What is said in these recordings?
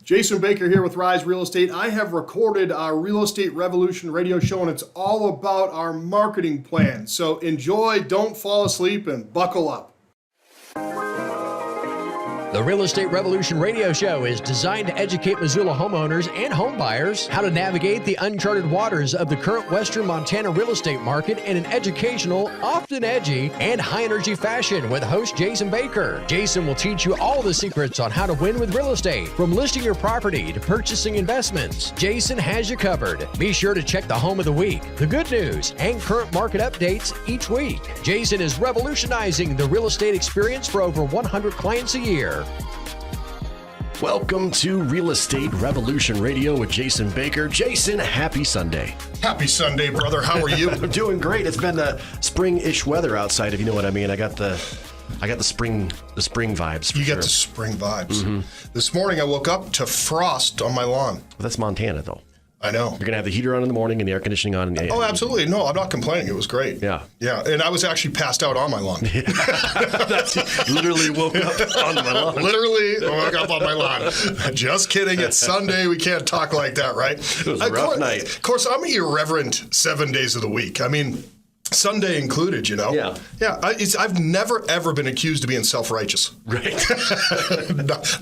Jason Baker here with Rise Real Estate. I have recorded our Real Estate Revolution radio show, and it's all about our marketing plan. So enjoy, don't fall asleep, and buckle up. The Real Estate Revolution radio show is designed to educate Missoula homeowners and home buyers how to navigate the uncharted waters of the current Western Montana real estate market in an educational, often edgy, and high-energy fashion with host Jason Baker. Jason will teach you all the secrets on how to win with real estate, from listing your property to purchasing investments. Jason has you covered. Be sure to check the home of the week, the good news, and current market updates each week. Jason is revolutionizing the real estate experience for over 100 clients a year. Welcome to Real Estate Revolution Radio with Jason Baker. Jason, happy Sunday. Happy Sunday, brother. How are you? I'm doing great. It's been spring-ish weather outside, if you know what I mean. I got the spring vibes. You got the spring vibes. Mm-hmm. This morning I woke up to frost on my lawn. Well, that's Montana, though. I know. You're going to have the heater on in the morning and the air conditioning on. Oh, absolutely. No, I'm not complaining. It was great. Yeah. Yeah. And I was actually passed out on my lawn. Literally woke up on my lawn. Literally woke up on my lawn. Just kidding. It's Sunday. We can't talk like that, right? It was a rough night. Of course, I'm irreverent 7 days of the week. I mean, Sunday included, you know? Yeah. Yeah. I've never, ever been accused of being self-righteous. Right.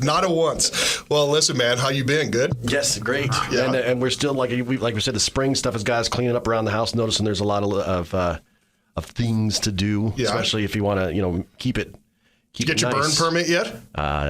Not a once. Well, listen, man, how you been? Good? Yes, great. Yeah. And we're still, like we said, the spring stuff is guys cleaning up around the house, noticing there's a lot of things to do, especially if you want to, keep it Get your nice. burn permit yet?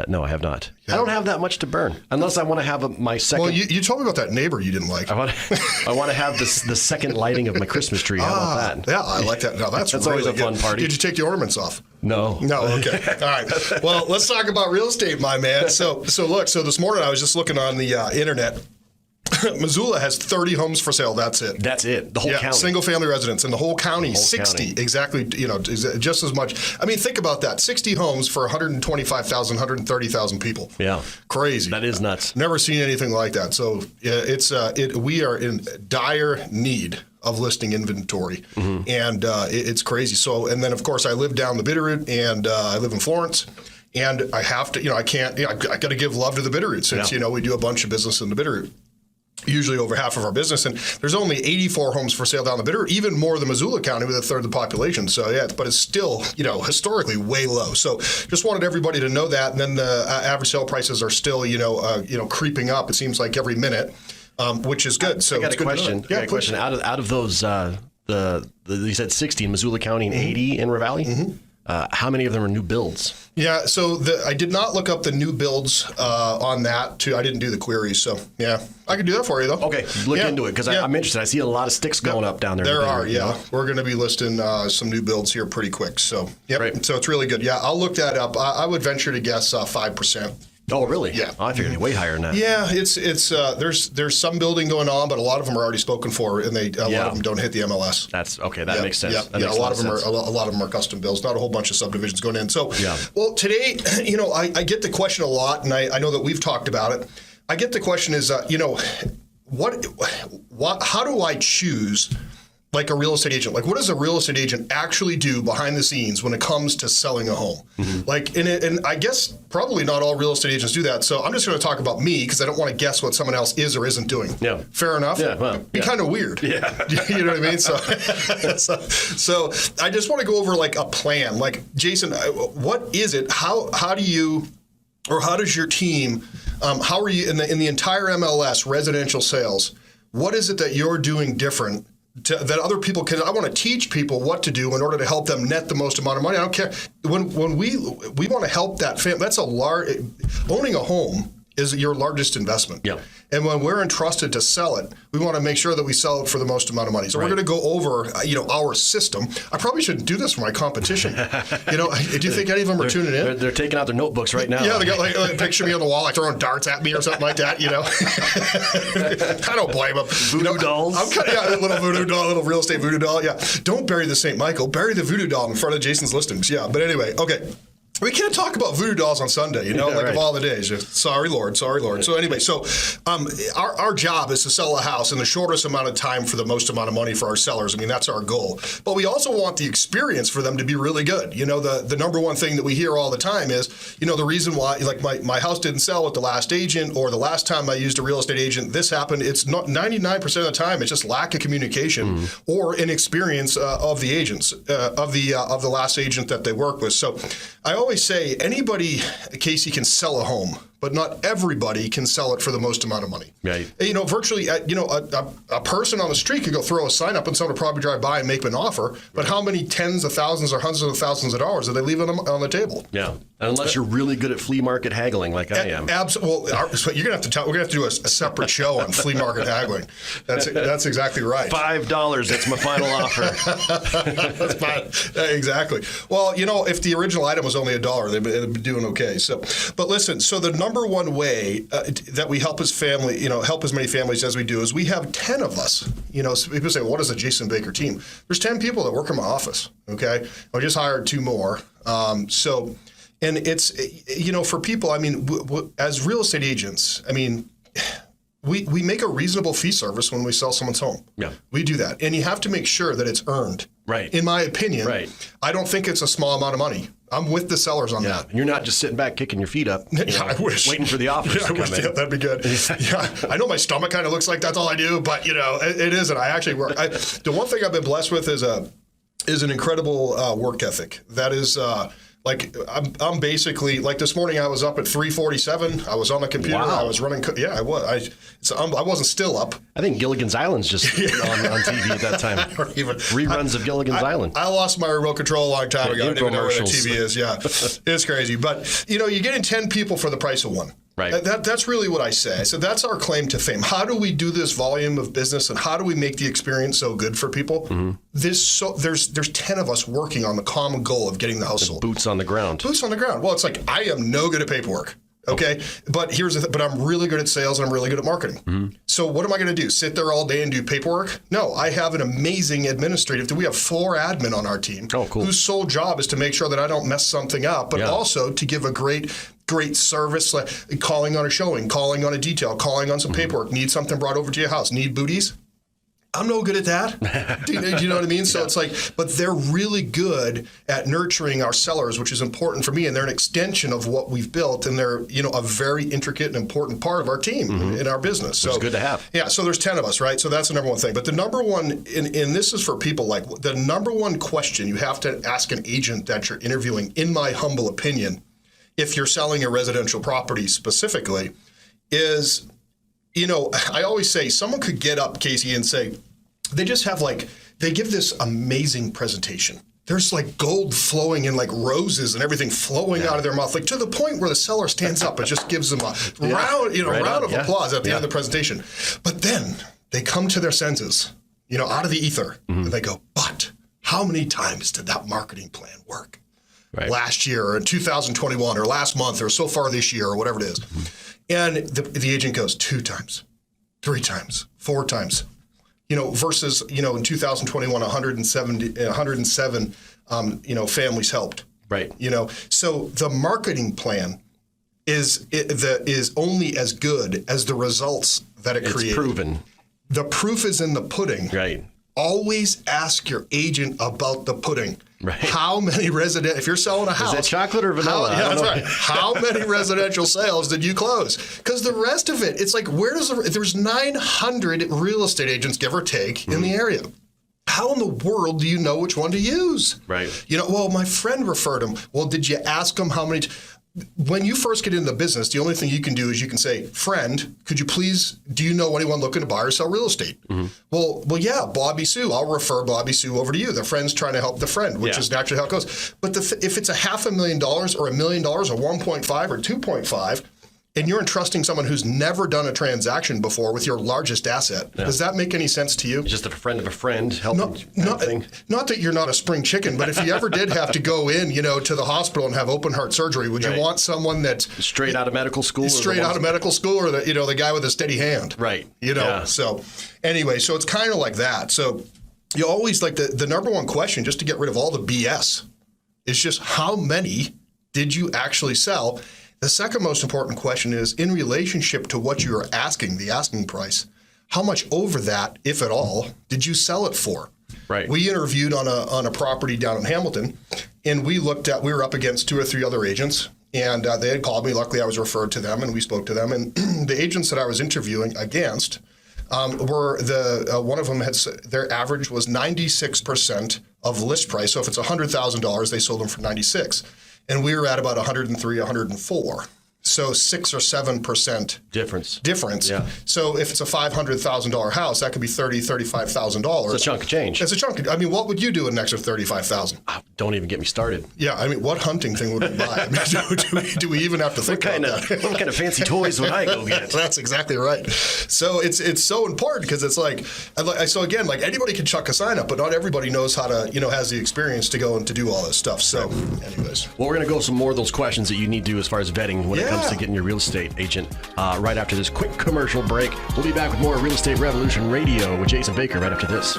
No, I have not. Yeah. I don't have that much to burn unless I want to have my second. Well, you told me about that neighbor you didn't like. I want to have the second lighting of my Christmas tree. How about that? Yeah, I like that. No, that's really always a good. fun party. Did you take the ornaments off? No. No. Okay. All right. Well, let's talk about real estate, my man. So look. So this morning I was just looking on the internet. Missoula has 30 homes for sale. That's it. That's it. The whole county. Single-family residence in the whole county. 60 county. Exactly. Just as much. I mean, think about that. 60 homes for 125,000, 130,000 people. Yeah. Crazy. That is nuts. Never seen anything like that. So we are in dire need of listing inventory, and it's crazy. So, and then of course I live down the Bitterroot, and I live in Florence. And I have to, I can't, I got to give love to the Bitterroot since, we do a bunch of business in the Bitterroot. Usually over half of our business, and there's only 84 homes for sale down the Bitterroot, even more than Missoula County with a third of the population. So yeah, but it's still, historically way low. So just wanted everybody to know that. And then the average sale prices are still, creeping up. It seems like every minute, which is good. So I got a question. Yeah, question. Out of those, you said 60 in Missoula County and 80 in Ravalli. Mm-hmm. How many of them are new builds? Yeah, so I did not look up the new builds on that. I didn't do the queries, so yeah, I can do that for you though. Okay, look into it because I'm interested. I see a lot of sticks going up down there. There are, yeah. We're going to be listing some new builds here pretty quick. So yeah, so it's really good. Yeah, I'll look that up. I would venture to guess 5%. Oh, really? Yeah. Oh, I figured way higher than that. Yeah, it's there's some building going on, but a lot of them are already spoken for, and a lot of them don't hit the MLS. That's okay. That makes sense. Yeah, a lot of them are custom builds. Not a whole bunch of subdivisions going in. So, well, today, I get the question a lot, and I know that we've talked about it. I get the question is, how do I choose? Like a real estate agent, what does a real estate agent actually do behind the scenes when it comes to selling a home? Mm-hmm. And I guess probably not all real estate agents do that. So I'm just going to talk about me because I don't want to guess what someone else is or isn't doing. Yeah. Fair enough? Yeah, well, be kind of weird. Yeah. You know what I mean? So I just want to go over a plan. Jason, what is it? How do you, or how does your team, how are you in the entire MLS residential sales? What is it that you're doing different that other people can? I want to teach people what to do in order to help them net the most amount of money. I don't care. When we want to help that family, that's owning a home is your largest investment. Yeah. And when we're entrusted to sell it, we want to make sure that we sell it for the most amount of money. So we're going to go over, our system. I probably shouldn't do this for my competition. Do you think any of them are tuning in? They're taking out their notebooks right now. Yeah, they got a picture of me on the wall, throwing darts at me or something like that. I don't blame them. Voodoo dolls. I'm a little voodoo doll, little real estate voodoo doll. Yeah. Don't bury the St. Michael. Bury the voodoo doll in front of Jason's listings. Yeah. But anyway, okay. We can't talk about voodoo dolls on Sunday, of all the days. Just, sorry, Lord. So anyway, our job is to sell a house in the shortest amount of time for the most amount of money for our sellers. I mean, that's our goal. But we also want the experience for them to be really good. The number one thing that we hear all the time is, the reason why, like my house didn't sell with the last agent, or the last time I used a real estate agent, this happened. It's not 99% of the time. It's just lack of communication or inexperience of the agents, of the last agent that they work with. So I always say anybody, Casey, can sell a home, but not everybody can sell it for the most amount of money. Right. Virtually, a person on the street could go throw a sign up and someone would probably drive by and make an offer, but how many tens of thousands or hundreds of thousands of dollars are they leaving on the table? Yeah. Unless you're really good at flea market haggling like I am. Absolutely. Well, you're going to have to we're going to have to do a separate show on flea market haggling. That's exactly right. $5, that's my final offer. That's fine. Exactly. Well, if the original item was only $1, they'd be doing okay. So, but listen, so the number one way that we help help as many families as we do is we have 10 of us. So people say, well, what is a Jason Baker team? There's 10 people that work in my office. Okay. I just hired 2 more. And it's, for people, I mean, as real estate agents, I mean, we make a reasonable fee service when we sell someone's home. Yeah. We do that. And you have to make sure that it's earned. Right. In my opinion, right. I don't think it's a small amount of money. I'm with the sellers on that. And you're not just sitting back kicking your feet up, I wish. waiting for the offers to come in. Yeah, that'd be good. I know my stomach kind of looks like that's all I do, but it isn't. I actually work. The one thing I've been blessed with is an incredible work ethic. That is. I'm basically, like this morning I was up at 3:47. I was on the computer. Wow. I was running. I was. I wasn't still up. I think Gilligan's Island's just on TV at that time. Reruns of Gilligan's Island. I lost my remote control a long time ago. I don't even know where the TV is. Yeah, it's crazy. But, you're getting 10 people for the price of one. Right. That's really what I say. So that's our claim to fame. How do we do this volume of business, and how do we make the experience so good for people? Mm-hmm. There's 10 of us working on the common goal of getting the house sold. Boots on the ground. Boots on the ground. Well, it's like I am no good at paperwork. Okay, but here's but I'm really good at sales and I'm really good at marketing. Mm-hmm. So what am I going to do? Sit there all day and do paperwork? No, I have an amazing administrative. We have 4 admin on our team. Oh, cool. Whose sole job is to make sure that I don't mess something up, but also to give a great service, like calling on a showing, calling on a detail, calling on some paperwork. Need something brought over to your house? Need booties? I'm no good at that. Do you know what I mean? So it's like, but they're really good at nurturing our sellers, which is important for me. And they're an extension of what we've built. And they're, a very intricate and important part of our team in our business. So it's good to have. Yeah. So there's 10 of us, right? So that's the number one thing. But the number one, and this is for people, like the number one question you have to ask an agent that you're interviewing, in my humble opinion, if you're selling a residential property specifically, is, I always say someone could get up, Casey, and say, they just have they give this amazing presentation. There's gold flowing and roses and everything flowing out of their mouth, to the point where the seller stands up and just gives them a round of applause at the end of the presentation. But then they come to their senses, out of the ether, and they go, but how many times did that marketing plan work? Right. Last year or in 2021 or last month or so far this year or whatever it is. And the agent goes 2 times, 3 times, 4 times, versus, in 2021, 107, families helped. Right. So the marketing plan is only as good as the results that it creates. It's proven. The proof is in the pudding. Right. Always ask your agent about the pudding. Right. How many if you're selling a house. Is it chocolate or vanilla? That's right. How many residential sales did you close? Because the rest of it, it's there's 900 real estate agents, give or take, in the area. How in the world do you know which one to use? Right. Well, my friend referred him. Well, did you ask him how many? When you first get into the business, the only thing you can do is you can say, friend, do you know anyone looking to buy or sell real estate? Mm-hmm. Well, yeah, Bobby Sue. I'll refer Bobby Sue over to you. The friend's trying to help the friend, which is naturally how it goes. But if it's $500,000 or $1 million or 1.5 or 2.5, and you're entrusting someone who's never done a transaction before with your largest asset, does that make any sense to you? Just a friend of a friend helping. Not that you're not a spring chicken, but if you ever did have to go in, to the hospital and have open heart surgery, would you want someone that's straight out of medical school? Straight out of medical school, or the guy with a steady hand? Right. So anyway, so it's kind of like that. So you always the number one question, just to get rid of all the BS, is just how many Did you actually sell? The second most important question is in relationship to what you are asking, the asking price, how much over that, if at all, did you sell it for? Right. We interviewed on a property down in Hamilton, and we were up against 2 or 3 other agents, and they had called me. Luckily, I was referred to them, and we spoke to them. And the agents that I was interviewing against were one of them their average was 96% of list price. So if it's $100,000, they sold them for 96, and we were at about 103, 104. So 6 or 7% difference. Yeah. So if it's a $500,000 house, that could be $35,000. It's a chunk of change. It's a chunk. I mean, what would you do with an extra $35,000? Don't even get me started. Yeah, I mean, what hunting thing would we buy? I mean, do we even have to think about that? What kind of fancy toys would I go get? That's exactly right. So it's so important because it's like, so again, like anybody can chuck a sign up, but not everybody knows how to, has the experience to go and to do all this stuff. So anyways. Well, we're going to go some more of those questions that you need to as far as vetting when it comes to getting your real estate agent right after this quick commercial break. We'll be back with more Real Estate Revolution Radio with Jason Baker right after this.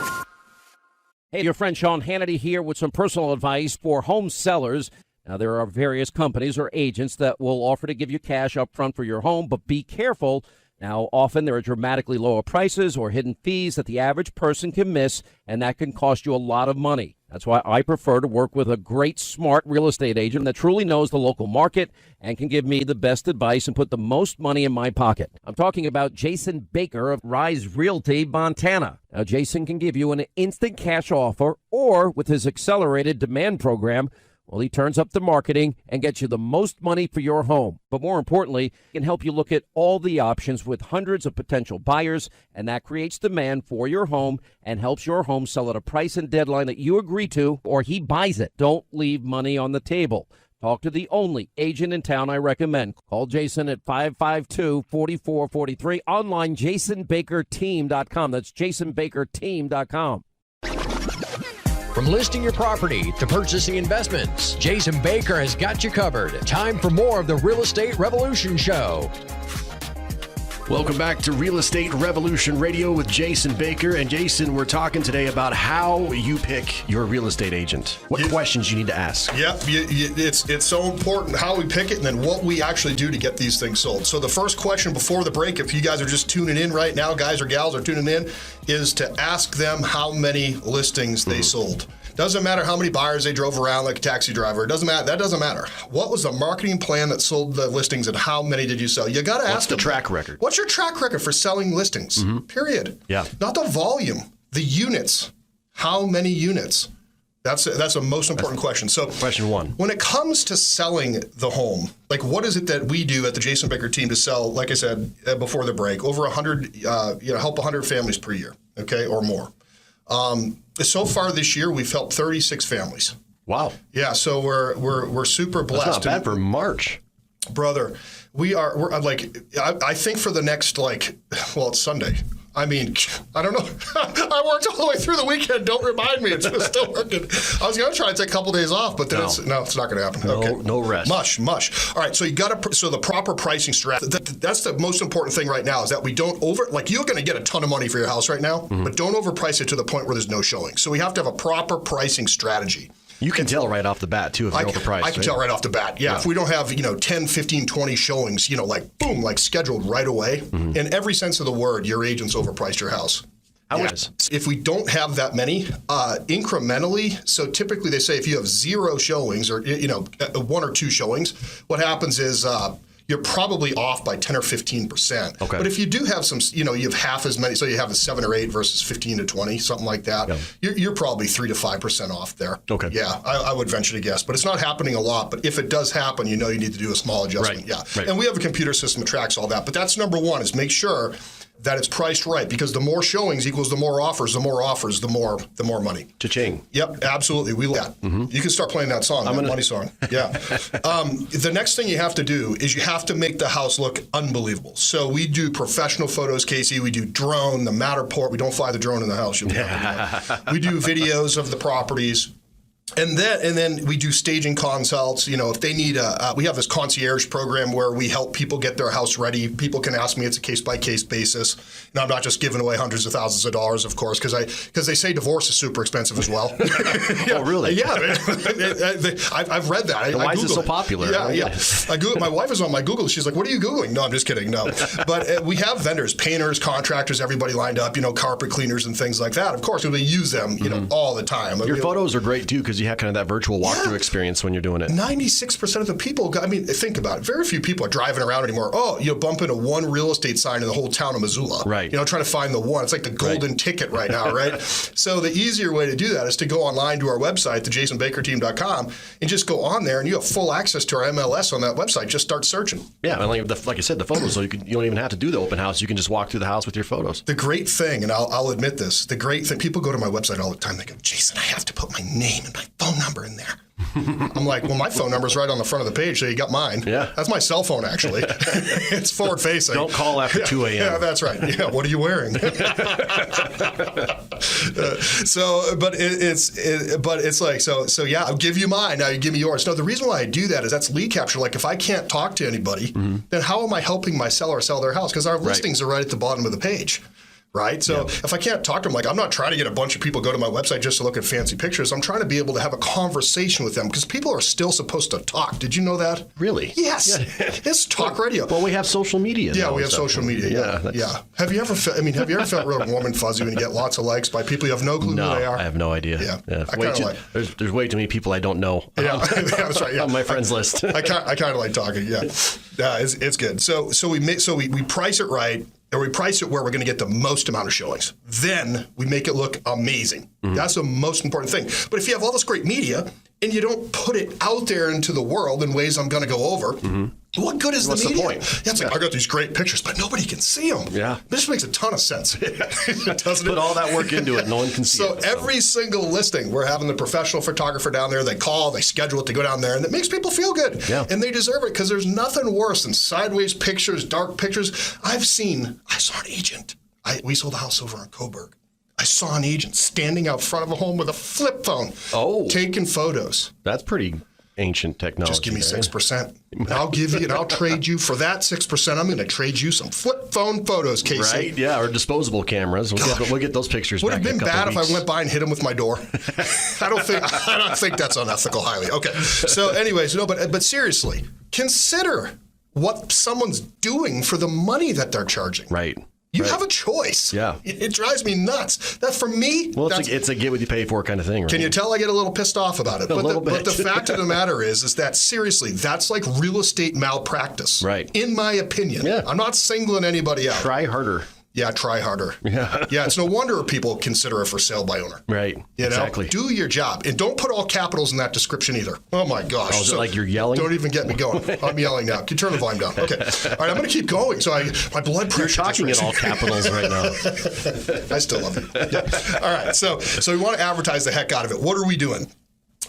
Hey, your friend Sean Hannity here with some personal advice for home sellers. Now, there are various companies or agents that will offer to give you cash up front for your home, but be careful. Now, often there are dramatically lower prices or hidden fees that the average person can miss, and that can cost you a lot of money. That's why I prefer to work with a great, smart real estate agent that truly knows the local market and can give me the best advice and put the most money in my pocket. I'm talking about Jason Baker of Rise Realty, Montana. Now, Jason can give you an instant cash offer, or with his accelerated demand program, well, he turns up the marketing and gets you the most money for your home. But more importantly, he can help you look at all the options with hundreds of potential buyers, and that creates demand for your home and helps your home sell at a price and deadline that you agree to, or he buys it. Don't leave money on the table. Talk to the only agent in town I recommend. Call Jason at 552-4443. Online, jasonbakerteam.com. That's jasonbakerteam.com. From listing your property to purchasing investments, Jason Baker has got you covered. Time for more of the Real Estate Revolution Show. Welcome back to Real Estate Revolution Radio with Jason Baker. And Jason, we're talking today about how you pick your real estate agent. What questions you need to ask. Yep, it's so important how we pick it and then what we actually do to get these things sold. So the first question before the break, if you guys are just tuning in right now, guys or gals are tuning in, is to ask them how many listings they sold. Doesn't matter how many buyers they drove around like a taxi driver. It doesn't matter. That doesn't matter. What was the marketing plan that sold the listings and how many did you sell? You got to ask them. What's the track record? What's your track record for selling listings? Period. Yeah. Not the volume, the units. How many units? That's a most important question. So question one. When it comes to selling the home, like what is it that we do at the Jason Baker team to sell, like I said before the break, over 100, help 100 families per year, okay, or more. So far this year, we've helped 36 families. Wow. Yeah, so we're super blessed. That's not bad for March. Brother, we're like, I think for the next, it's Sunday. I mean, I don't know. I worked all the way through the weekend. Don't remind me. It's still working. I was going to try to take a couple days off, but then it's not going to happen. No rest. Mush. All right, so so the proper pricing strategy, that's the most important thing right now is that we don't you're going to get a ton of money for your house right now, but don't overprice it to the point where there's no showing. So we have to have a proper pricing strategy. You can tell right off the bat, too, if you're overpriced. I can tell right off the bat. Yeah. If we don't have, 10, 15, 20 showings, scheduled right away, in every sense of the word, your agent's overpriced your house. If we don't have that many, incrementally, so typically they say if you have 0 showings or, 1 or 2 showings, what happens is you're probably off by 10 or 15%. Okay. But if you do have some, you have half as many, so you have a 7 or 8 versus 15 to 20, something like that, you're probably 3 to 5% off there. Okay. Yeah, I would venture to guess. But it's not happening a lot. But if it does happen, you need to do a small adjustment. Right. Yeah. Right. And we have a computer system that tracks all that. But that's number one is make sure that it's priced right because the more showings equals the more offers, the more money. Cha-ching. Yep, absolutely. We love that. You can start playing that song, money song. Yeah. The next thing you have to do is you have to make the house look unbelievable. So we do professional photos, Casey. We do drone, the Matterport. We don't fly the drone in the house. We do videos of the properties. And then we do staging consults. If they need we have this concierge program where we help people get their house ready. People can ask me. It's a case-by-case basis. I'm not just giving away hundreds of thousands of dollars, of course, because they say divorce is super expensive as well. Oh, really? Yeah. I've read that. Why is it so popular? Yeah. I Google. My wife is on my Google. She's like, "What are you Googling?" No, I'm just kidding. No. But we have vendors, painters, contractors, everybody lined up, carpet cleaners and things like that. Of course, we use them, all the time. Your photos are great, too, because you have kind of that virtual walkthrough experience when you're doing it. 96% of the people, think about it. Very few people are driving around anymore. Oh, bump into one real estate sign in the whole town of Missoula. Right. Trying to find the one. It's like the golden ticket right now, right? So the easier way to do that is to go online to our website, thejasonbakerteam.com, and just go on there, and you have full access to our MLS on that website. Just start searching. Yeah, and like I said, the photos, so you don't even have to do the open house. You can just walk through the house with your photos. The great thing, and I'll admit this, the great thing, people go to my website all the time. They go, Jason, I have to put my name and my phone number in there. I'm like, well, my phone number's right on the front of the page, so you got mine. Yeah. That's my cell phone, actually. It's forward facing. Don't call after 2 a.m. Yeah, that's right. Yeah, what are you wearing? But it's like, so yeah, I'll give you mine. Now you give me yours. No, the reason why I do that is that's lead capture. Like if I can't talk to anybody, then how am I helping my seller sell their house? Because our listings are right at the bottom of the page. Right? So if I can't talk to them, I'm not trying to get a bunch of people to go to my website just to look at fancy pictures. I'm trying to be able to have a conversation with them because people are still supposed to talk. Did you know that? Really? Yes. Yeah. It's talk radio. Well, we have social media. Yeah, we have social media. Yeah. Have you ever felt real warm and fuzzy when you get lots of likes by people you have no clue who they are? I have no idea. Yeah. There's way too many people I don't know. Yeah, that's right. Yeah. On my friends list. I kind of like talking. Yeah. It's good. So we price it right. Or we price it where we're going to get the most amount of showings. Then we make it look amazing. That's the most important thing. But if you have all this great media and you don't put it out there into the world in ways I'm going to go over, what good is the media? What's the point? Yeah, it's like, I got these great pictures, but nobody can see them. Yeah. This makes a ton of sense. Doesn't Put all that work into it. No one can see it. So every single listing, we're having the professional photographer down there. They call, they schedule it to go down there, and it makes people feel good. Yeah. And they deserve it because there's nothing worse than sideways pictures, dark pictures. I saw an agent. We sold a house over in Coburg. I saw an agent standing out front of a home with a flip phone, taking photos. That's pretty ancient technology. Just give me 6%. I'll give you, and I'll trade you for that 6%. I'm going to trade you some flip phone photos, Casey. Right? Yeah, or disposable cameras. We'll get those pictures. Would it back have been bad if I went by and hit him with my door? I don't think that's unethical, highly. Okay. So, anyways, but seriously, consider what someone's doing for the money that they're charging. Right. You have a choice. Yeah. It drives me nuts. That for me. Well, it's a get what you pay for kind of thing, right? Can you tell I get a little pissed off about it? But the fact of the matter is that seriously, that's like real estate malpractice. Right. In my opinion. Yeah. I'm not singling anybody out. Try harder. Yeah, try harder. Yeah. Yeah, it's no wonder people consider it for sale by owner. Right. Exactly. Do your job. And don't put all capitals in that description either. Oh, my gosh. Oh, is it like you're yelling? Don't even get me going. I'm yelling now. Can you turn the volume down? Okay. All right, I'm going to keep going. So my blood pressure. You're talking in all capitals right now. I still love you. Yeah. All right. So we want to advertise the heck out of it. What are we doing?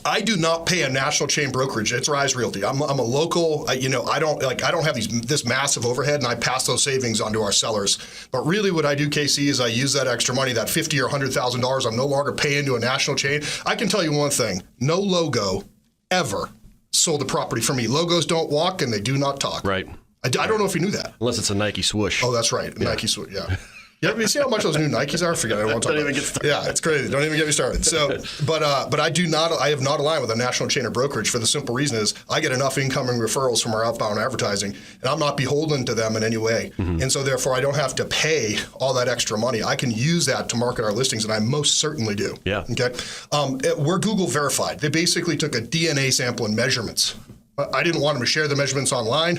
I do not pay a national chain brokerage. It's Rise Realty. I'm a local. I don't have this massive overhead, and I pass those savings on to our sellers. But really, what I do, KC, is I use that extra money, that $50,000 or $100,000. I'm no longer paying to a national chain. I can tell you one thing: no logo ever sold a property for me. Logos don't walk, and they do not talk. Right. I don't know if you knew that. Unless it's a Nike swoosh. Oh, that's right. Nike swoosh. Yeah. You see how much those new Nikes are? Forget it. I don't want to talk about it. Yeah, it's crazy. Don't even get me started. So, but I have not aligned with a national chain of brokerage for the simple reason is I get enough incoming referrals from our outbound advertising, and I'm not beholden to them in any way. And so therefore I don't have to pay all that extra money. I can use that to market our listings, and I most certainly do. Yeah. Okay. We're Google verified. They basically took a DNA sample and measurements. I didn't want him to share the measurements online.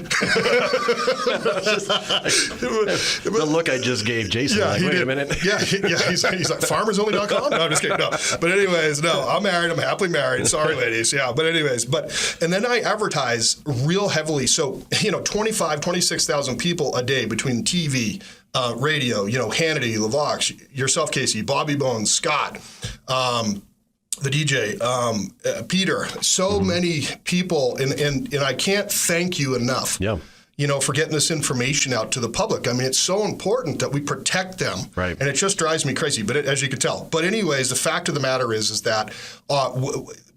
The look I just gave Jason. Yeah, wait a minute. Yeah, he's like farmersonly.com? No, I'm just kidding. No. But anyways, no, I'm married. I'm happily married. Sorry, ladies. Yeah, but anyways, and then I advertise real heavily. So, 26,000 people a day between TV, radio, Hannity, LaVox, yourself, Casey, Bobby Bones, Scott, the DJ, Peter, so many people, and I can't thank you enough. Yeah. for getting this information out to the public. I mean, it's so important that we protect them. Right. And it just drives me crazy, but as you can tell. But anyways, the fact of the matter is that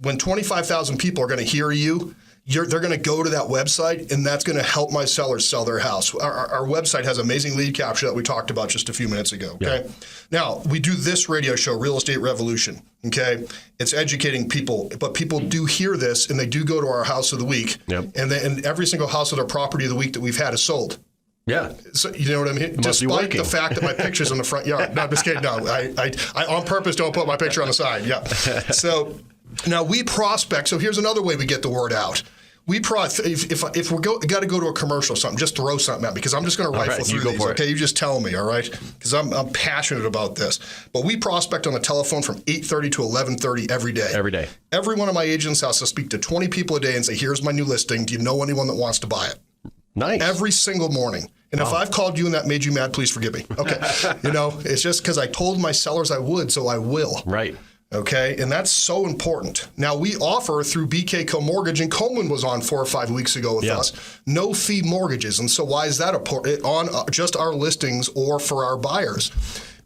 when 25,000 people are going to hear you, they're going to go to that website, and that's going to help my sellers sell their house. Our website has amazing lead capture that we talked about just a few minutes ago. Okay. Yeah. Now, we do this radio show, Real Estate Revolution. Okay. It's educating people, but people do hear this, and they do go to our house of the week. Yep. And every single house of their property of the week that we've had is sold. Yeah. So, you know what I mean? Despite the fact that my picture's in the front yard. No, I'm just kidding. No, I on purpose don't put my picture on the side. Yeah. So now we prospect. So here's another way we get the word out. If we got to go to a commercial or something, just throw something at me, because I'm just going to rifle through these. Okay, you just tell me, all right? Because I'm passionate about this. But we prospect on the telephone from 8:30 to 11:30 every day. Every day. Every one of my agents has to speak to 20 people a day and say, "Here's my new listing. Do you know anyone that wants to buy it?" Nice. Every single morning. And if I've called you and that made you mad, please forgive me. Okay. It's just because I told my sellers I would, so I will. Right. Okay, and that's so important. Now, we offer through BK Mortgage, and Coleman was on 4 or 5 weeks ago with us, no fee mortgages. And so why is that on just our listings or for our buyers?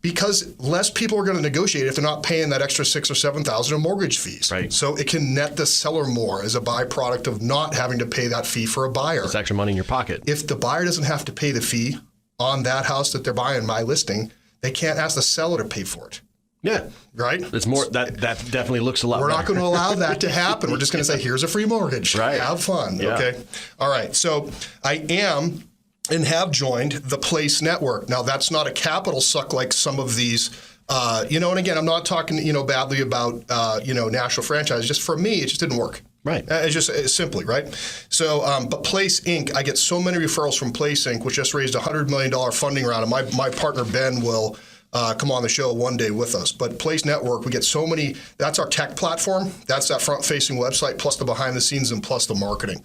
Because less people are going to negotiate if they're not paying that extra $6,000 or $7,000 in mortgage fees. Right. So it can net the seller more as a byproduct of not having to pay that fee for a buyer. It's extra money in your pocket. If the buyer doesn't have to pay the fee on that house that they're buying, my listing, they can't ask the seller to pay for it. Yeah. Right? It's more that definitely looks a lot We're better. not going to allow that to happen. We're just going to say, here's a free mortgage. Right. Have fun. Yeah. Okay. All right. So I am and have joined the Place Network. Now, that's not a capital suck like some of these, and again, I'm not talking, badly about, national franchise. Just for me, it just didn't work. Right. It's simply, right? So, but Place Inc., I get so many referrals from Place Inc., which just raised a $100 million funding round. And my partner, Ben, will come on the show one day with us. But Place Network, we get so many. That's our tech platform. That's that front-facing website, plus the behind-the-scenes and plus the marketing.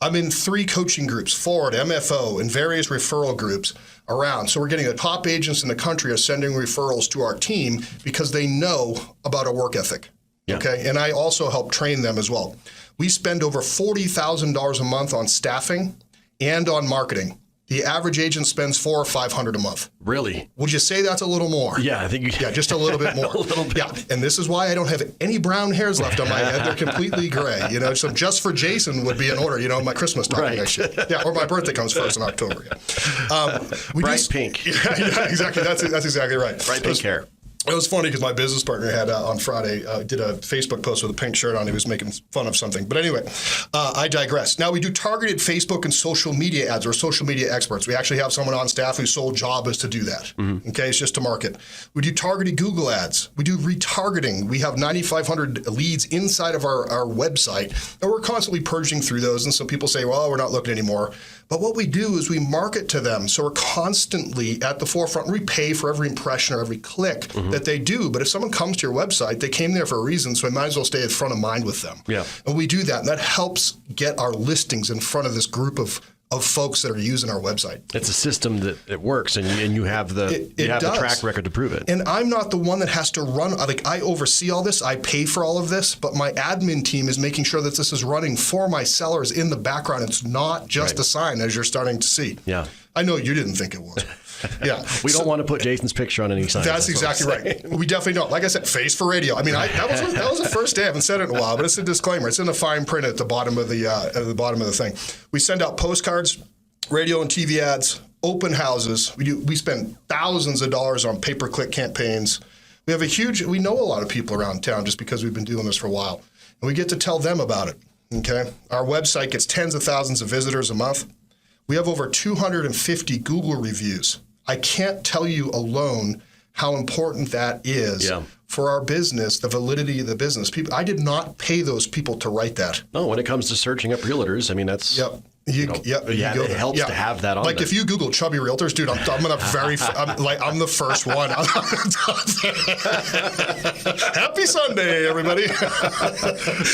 I'm in 3 coaching groups, Ford, MFO, and various referral groups around. So we're getting the top agents in the country are sending referrals to our team because they know about our work ethic. Yeah. Okay, and I also help train them as well. We spend over $40,000 a month on staffing and on marketing. The average agent spends $400 or $500 a month. Really? Would you say that's a little more? Yeah, I think Yeah, just a little bit more. A little bit. Yeah, and this is why I don't have any brown hairs left on my head. They're completely gray. So just for Jason would be in order. My Christmas stocking, I should. Yeah, or my birthday comes first in October. Yeah. Bright pink. Yeah, exactly. That's exactly right. Bright pink hair. It was funny because my business partner had on Friday did a Facebook post with a pink shirt on. He was making fun of something. But anyway, I digress. Now, we do targeted Facebook and social media ads. We're social media experts. We actually have someone on staff whose sole job is to do that. Okay, it's just to market. We do targeted Google ads. We do retargeting. We have 9,500 leads inside of our website, and we're constantly purging through those. And so people say, well, we're not looking anymore. But what we do is we market to them. So we're constantly at the forefront. We pay for every impression or every click that they do. But if someone comes to your website, they came there for a reason, so we might as well stay at front of mind with them. Yeah. And we do that. And that helps get our listings in front of this group of folks that are using our website. It's a system that it works, and you have the the track record to prove it. And I'm not the one that has to run. I oversee all this. I pay for all of this, but my admin team is making sure that this is running for my sellers in the background. It's not just a sign, as you're starting to see. Yeah. I know you didn't think it was. Yeah. We don't want to put Jason's picture on any sign. That's exactly right. We definitely don't. Like I said, face for radio. I mean, that was the first day. I haven't said it in a while, but it's a disclaimer. It's in the fine print at the bottom of the thing. We send out postcards, radio and TV ads, open houses. We spend thousands of dollars on pay-per-click campaigns. We know a lot of people around town just because we've been doing this for a while, and we get to tell them about it. Okay. Our website gets tens of thousands of visitors a month. We have over 250 Google reviews. I can't tell you alone how important that is for our business, the validity of the business. I did not pay those people to write that. No, when it comes to searching up realtors, I mean, that's... Yep. It helps to have that on there. If you Google chubby realtors, dude, I'm the first one. Happy Sunday, everybody.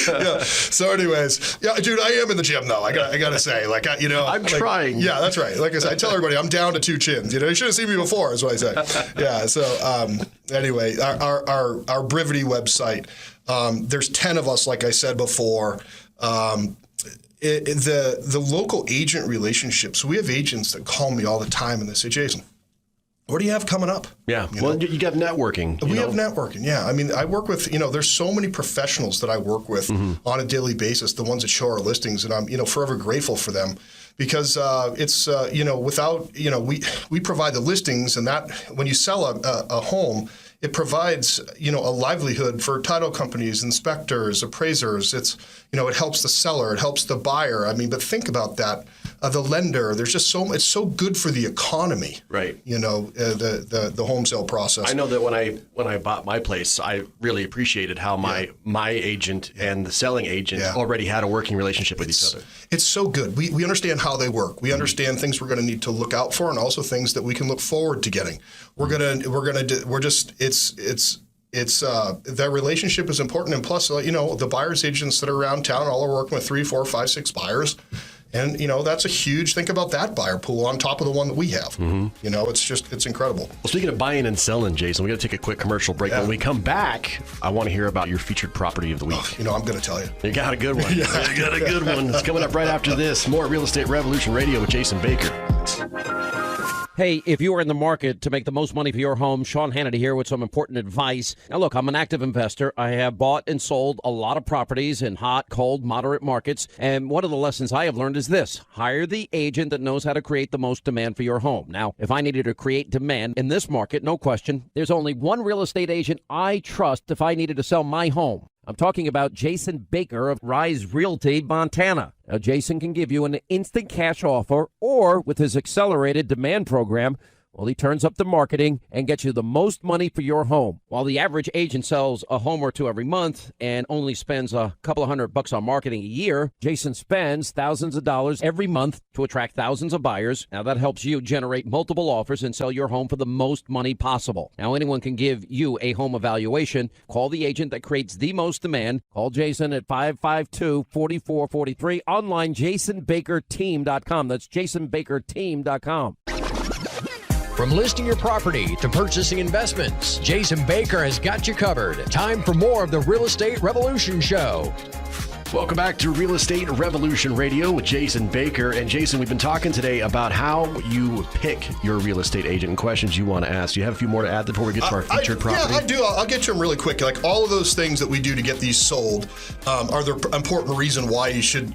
Yeah. So, anyways, dude, I am in the gym though. I gotta say, I'm trying. Yeah, that's right. Like I said, I tell everybody, I'm down to 2 chins. You should have seen me before, is what I say. Yeah. So, anyway, our Brivity website. There's 10 of us, like I said before. the local agent relationships. We have agents that call me all the time and they say, Jason, what do you have coming up? Yeah. You got networking. We have networking. Yeah. I mean, I work with, there's so many professionals that I work with on a daily basis, the ones that show our listings, and I'm, forever grateful for them because it's, without, we provide the listings, and that when you sell a home, it provides, a livelihood for title companies, inspectors, appraisers. It's, it helps the seller, it helps the buyer. I mean, but think about that. The lender, there's just it's so good for the economy. Right. The home sale process. I know that when I bought my place, I really appreciated how my agent and the selling agent already had a working relationship with each other. It's so good. We understand how they work. We understand things we're going to need to look out for, and also things that we can look forward to getting. That relationship is important, and plus, the buyers agents that are around town all are working with 3, 4, 5, 6 buyers. And, that's a huge, think about that buyer pool on top of the one that we have. It's incredible. Well, speaking of buying and selling, Jason, we got to take a quick commercial break. Yeah. When we come back, I want to hear about your featured property of the week. I'm going to tell you. You got a good one. You got a good one. It's coming up right after this. More Real Estate Revolution Radio with Jason Baker. Hey, if you are in the market to make the most money for your home, Sean Hannity here with some important advice. Now, look, I'm an active investor. I have bought and sold a lot of properties in hot, cold, moderate markets. And one of the lessons I have learned is this: hire the agent that knows how to create the most demand for your home. Now, if I needed to create demand in this market, no question, there's only one real estate agent I trust if I needed to sell my home. I'm talking about Jason Baker of Rise Realty, Montana. Now, Jason can give you an instant cash offer, or with his accelerated demand program, well, he turns up the marketing and gets you the most money for your home. While the average agent sells a home or two every month and only spends a couple of $100 on marketing a year, Jason spends thousands of dollars every month to attract thousands of buyers. Now, that helps you generate multiple offers and sell your home for the most money possible. Now, anyone can give you a home evaluation. Call the agent that creates the most demand. Call Jason at 552-4443. Online, jasonbakerteam.com. That's jasonbakerteam.com. From listing your property to purchasing investments, Jason Baker has got you covered. Time for more of the Real Estate Revolution Show. Welcome back to Real Estate Revolution Radio with Jason Baker. And Jason, we've been talking today about how you pick your real estate agent and questions you want to ask. Do you have a few more to add before we get to our featured property? Yeah, I do. I'll get to them really quick. Like all of those things that we do to get these sold are the important reason why you should,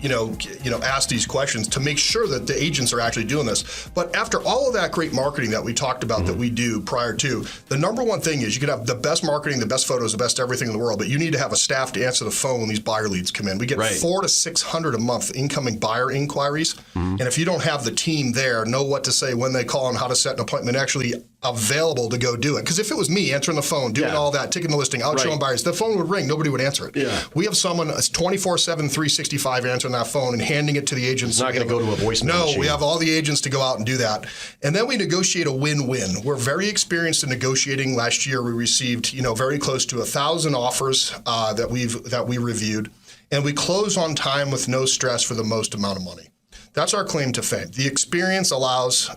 ask these questions to make sure that the agents are actually doing this. But after all of that great marketing that we talked about that we do prior to, the number one thing is you can have the best marketing, the best photos, the best everything in the world, but you need to have a staff to answer the phone when these buyer leads come in. We get 400 to 600 a month incoming buyer inquiries. And if you don't have the team there, know what to say when they call and how to set an appointment, actually available to go do it. Because if it was me answering the phone, doing all that, taking the listing, out showing buyers, the phone would ring, nobody would answer it. Yeah. We have someone 24/7, 365 answering that phone and handing it to the agents. It's not going to go to a voicemail machine. We have all the agents to go out and do that. And then we negotiate a win-win. We're very experienced in negotiating. Last year we received, very close to 1,000 offers that we reviewed. And we close on time with no stress for the most amount of money. That's our claim to fame. The experience allows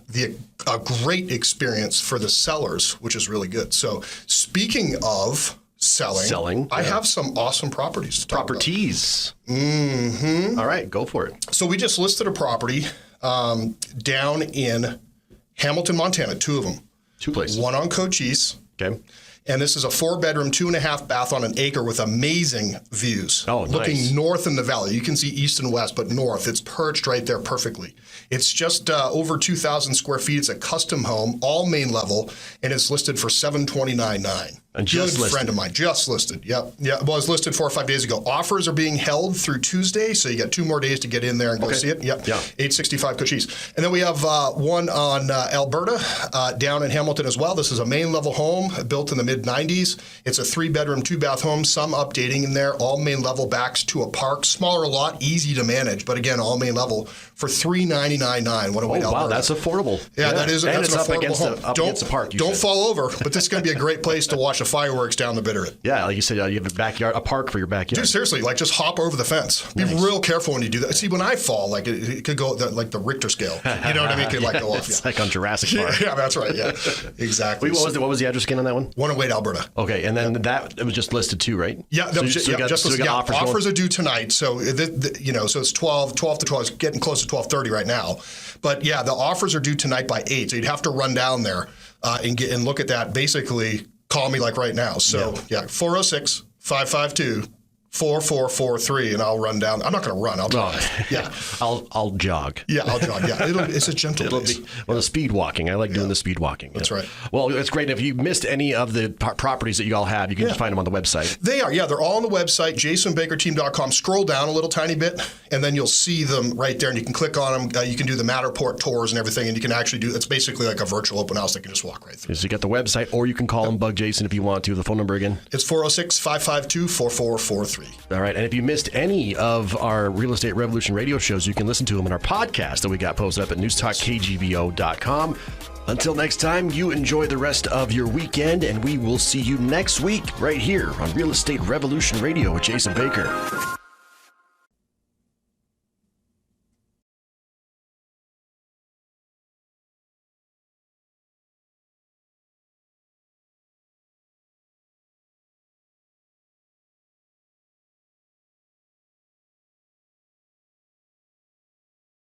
a great experience for the sellers, which is really good. So speaking of selling, I have some awesome properties to talk about. Mm-hmm. All right, go for it. So we just listed a property down in Hamilton, Montana, 2 of them. 2 places. One on Cochise. Okay. And this is a 4-bedroom, 2.5 bath on an acre with amazing views. Oh, nice. Looking north in the valley. You can see east and west, but north. It's perched right there perfectly. It's just over 2,000 square feet. It's a custom home, all main level, and it's listed for $729,900. And just listed. Friend of mine, just listed. Yep. Yeah. Well, it was listed 4 or 5 days ago. Offers are being held through Tuesday, so you got 2 more days to get in there and go see it. Yep. Yeah. 865 Cochise. And then we have one on Alberta, down in Hamilton as well. This is a main level home built in the mid-90s. It's a 3-bedroom, 2-bath home. Some updating in there. All main level, backs to a park. Smaller lot, easy to manage, but again, all main level for $399,900. What a way to Wow, that's affordable. Yeah, that is. And that's it's an up affordable against home. up against the park. Don't fall over, but this is going to be a great place to watch of fireworks down the Bitterroot. Yeah, like you said, you have a park for your backyard. Dude, seriously, like just hop over the fence. Be real careful when you do that. See, when I fall, like it could go like the Richter scale. You know what I mean? It could like go off. It's like on Jurassic Park. Yeah, that's right. Yeah, exactly. Wait, what was the address again on that one? 108 Alberta. Okay, and then it was just listed too, right? Yeah, offers are due tonight. So so it's 12 to 12. It's getting close to 12:30 right now. But yeah, the offers are due tonight by 8. So you'd have to run down there and look at that. Basically, call me like right now. So 406-552-4443, and I'll run down. I'm not going to run. I'll jog. Yeah, I'll jog. Yeah, I'll jog. Yeah, it's a gentle pace. The speed walking. I like doing the speed walking. That's right. Well, it's great. If you missed any of the properties that you all have, you can just find them on the website. They are. Yeah, they're all on the website, jasonbakerteam.com. Scroll down a little tiny bit, and then you'll see them right there, and you can click on them. You can do the Matterport tours and everything, and you can actually it's basically like a virtual open house that you can just walk right through. So you got the website, or you can call them, bug Jason if you want to. The phone number again? It's 406-552-4443. All right. And if you missed any of our Real Estate Revolution radio shows, you can listen to them in our podcast that we got posted up at newstalkkgvo.com. Until next time, you enjoy the rest of your weekend, and we will see you next week right here on Real Estate Revolution Radio with Jason Baker.